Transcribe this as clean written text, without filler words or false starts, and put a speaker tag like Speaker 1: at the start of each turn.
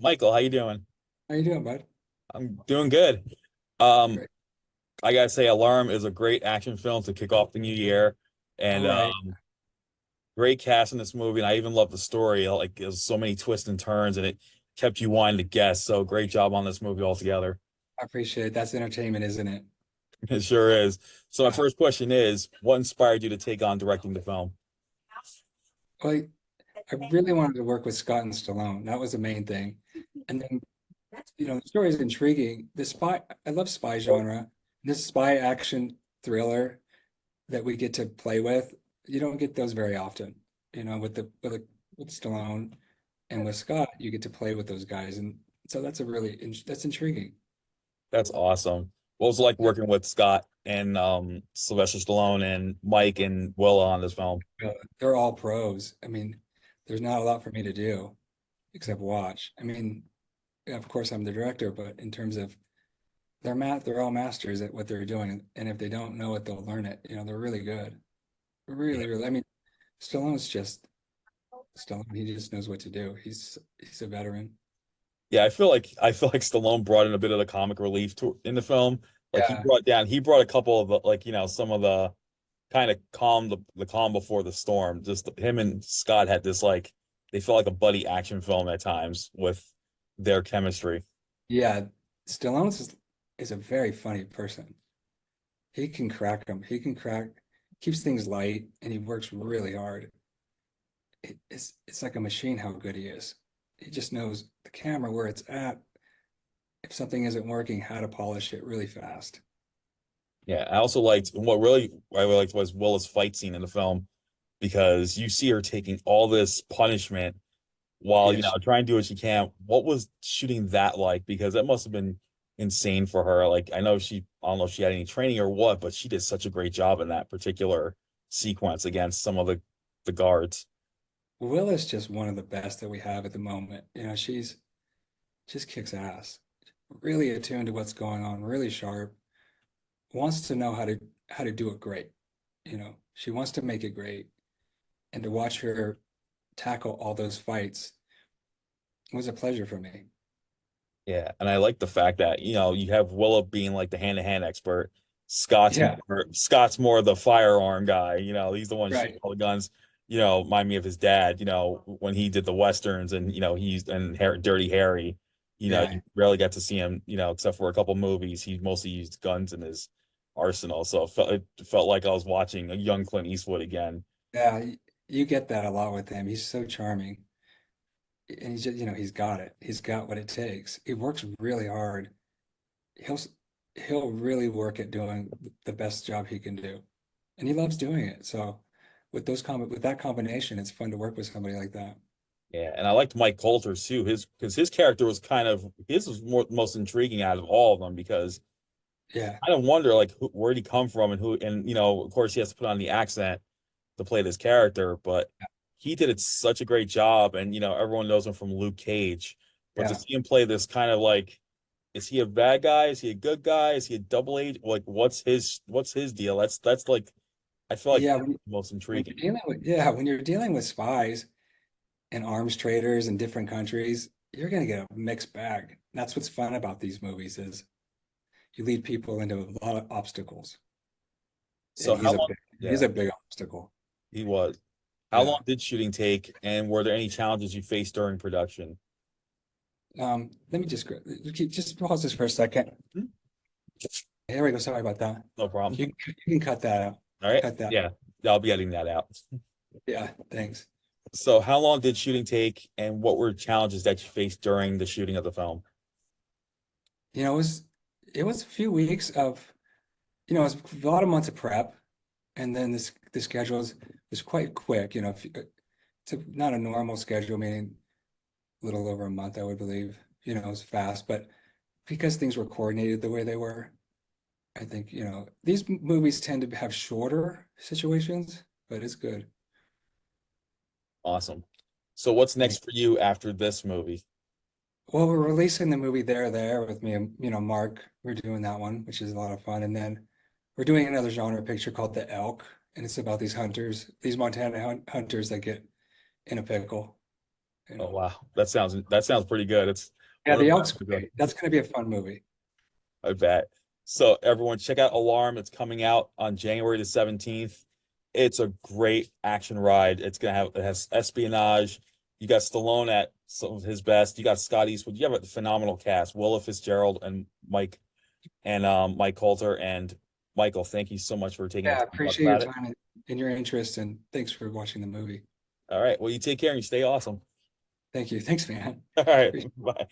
Speaker 1: Michael, how you doing?
Speaker 2: How you doing, bud?
Speaker 1: I'm doing good. Um,
Speaker 2: Great.
Speaker 1: I gotta say, Alarum is a great action film to kick off the new year,
Speaker 2: All
Speaker 1: and
Speaker 2: right.
Speaker 1: great cast in this movie. And I even love the story. Like, there's so many twists and turns, and it kept you wanting to guess. So, great job on this movie altogether.
Speaker 2: I appreciate it. That's entertainment, isn't it?
Speaker 1: It sure is. So, my
Speaker 2: Yeah.
Speaker 1: first question is, what inspired you to take on directing the film?
Speaker 2: Well, I really wanted to work with Scott and Stallone. That was the main thing. And then, the story is intriguing. I love spy genre. This spy action thriller that we get to play with, you don't get those very often. With Stallone and with Scott, you get to play with those guys, and so that's intriguing.
Speaker 1: That's awesome. What was it like working with Scott and Sylvester Stallone and Mike and Willa on this film?
Speaker 2: They're all pros. I mean, there's not a lot for me to do except watch. Yeah, of course I'm the director, but in terms of they're all masters at what they're doing, and if they don't know it, they'll learn it. They're really good. Really, really. Stallone's just Stallone. He just knows what to do. He's a veteran.
Speaker 1: Yeah, I feel like Stallone brought in a bit of the comic relief to in the film. Like
Speaker 2: Yeah,
Speaker 1: he brought a couple of the like some of the kind of the calm before the storm. Just him and Scott had this like they felt like a buddy action film at times with their chemistry.
Speaker 2: yeah. Stallone is a very funny person. He can crack them. Keeps things light, and he works really hard. It's like a machine how good he is. He just knows the camera where it's at. If something isn't working, how to polish it really fast.
Speaker 1: Yeah, I also liked what I really liked was Willa's fight scene in the film because you see her taking all this punishment while
Speaker 2: Yes.
Speaker 1: trying to do what she can. What was shooting that like? Because that must have been insane for her. Like I don't know if she had any training or what, but she did such a great job in that particular sequence against some of the guards.
Speaker 2: Will is just one of the best that we have at the moment. She's just kicks ass. Really attuned to what's going on, really sharp, wants to know how to do it great. She wants to make it great. And to watch her tackle all those fights was a pleasure for me.
Speaker 1: Yeah, and I like the fact that you have Willa being like the hand-to-hand expert. Scott's
Speaker 2: Yeah,
Speaker 1: Scott's more the firearm guy. He's the one shooting
Speaker 2: right.
Speaker 1: all the guns. Remind me of his dad. When he did the westerns and he's and Dirty Harry.
Speaker 2: Yeah.
Speaker 1: You rarely got to see him. Except for a couple movies. He mostly used guns in his arsenal. So it felt like I was watching a young Clint Eastwood again.
Speaker 2: Yeah, you get that a lot with him. He's so charming. And he's just, he's got it. He's got what it takes. He works really hard. He'll he'll really work at doing the best job he can do. And he loves doing it. So with that combination, it's fun to work with somebody like that.
Speaker 1: Yeah, and I liked Mike Colter too. His character was his was most intriguing out of all of them because
Speaker 2: Yeah.
Speaker 1: I don't wonder like where'd he come from and who and of course he has to put on the accent to play this character, but he did it such a great job and everyone knows him from Luke Cage. But to
Speaker 2: Yeah.
Speaker 1: see him play this kind of like is he a bad guy? Is he a good guy? Is he a double agent? Like what's his deal? That's like I feel like
Speaker 2: Yeah.
Speaker 1: that's the most intriguing.
Speaker 2: When you're dealing with spies and arms traders in different countries, you're gonna get a mixed bag. That's what's fun about these movies is you lead people into a lot of obstacles. And
Speaker 1: So how long
Speaker 2: he's
Speaker 1: yeah,
Speaker 2: a big obstacle.
Speaker 1: he was. How long
Speaker 2: Yeah.
Speaker 1: did shooting take and were there any challenges you faced during production?
Speaker 2: Let me just pause this for a second.
Speaker 1: Hmm?
Speaker 2: Here we go. Sorry about that.
Speaker 1: No problem.
Speaker 2: You can cut that out.
Speaker 1: All right.
Speaker 2: Cut that.
Speaker 1: Yeah, I'll be editing that out.
Speaker 2: Yeah, thanks.
Speaker 1: So, how long did shooting take, and what were challenges that you faced during the shooting of the film?
Speaker 2: It was a few weeks of, it was a lot of months of prep, and then the schedule was quite quick. Not a normal schedule, meaning a little over a month, I would believe. It was fast, but because things were coordinated the way they were, I think, these movies tend to have shorter situations, but it's good.
Speaker 1: Awesome. So, what's
Speaker 2: Thank
Speaker 1: next for you after this movie?
Speaker 2: Well, we're releasing the movie There with me and, Mark. We're doing that one, which is a lot of fun. And then we're doing another genre picture called The Elk, and it's about these Montana hunters that get in a pickle, you
Speaker 1: Oh
Speaker 2: know.
Speaker 1: wow, that sounds pretty good.
Speaker 2: Yeah,
Speaker 1: One of
Speaker 2: the
Speaker 1: the
Speaker 2: Elk's
Speaker 1: best movies.
Speaker 2: great. That's going to be a fun movie.
Speaker 1: I bet. So everyone check out Alarm. It's coming out on January the 17th. It's a great action ride. It has espionage. You got Stallone at some of his best. You got Scott Eastwood. You have a phenomenal cast. Willa Fitzgerald and Mike Colter and Michael. Thank you so much for taking the
Speaker 2: Yeah, I
Speaker 1: time to talk
Speaker 2: appreciate your
Speaker 1: about it.
Speaker 2: time and your interest, and thanks for watching the movie.
Speaker 1: All right. Well, you take care and you stay awesome.
Speaker 2: Thank you. Thanks, man.
Speaker 1: All right.
Speaker 2: Appreciate
Speaker 1: Bye.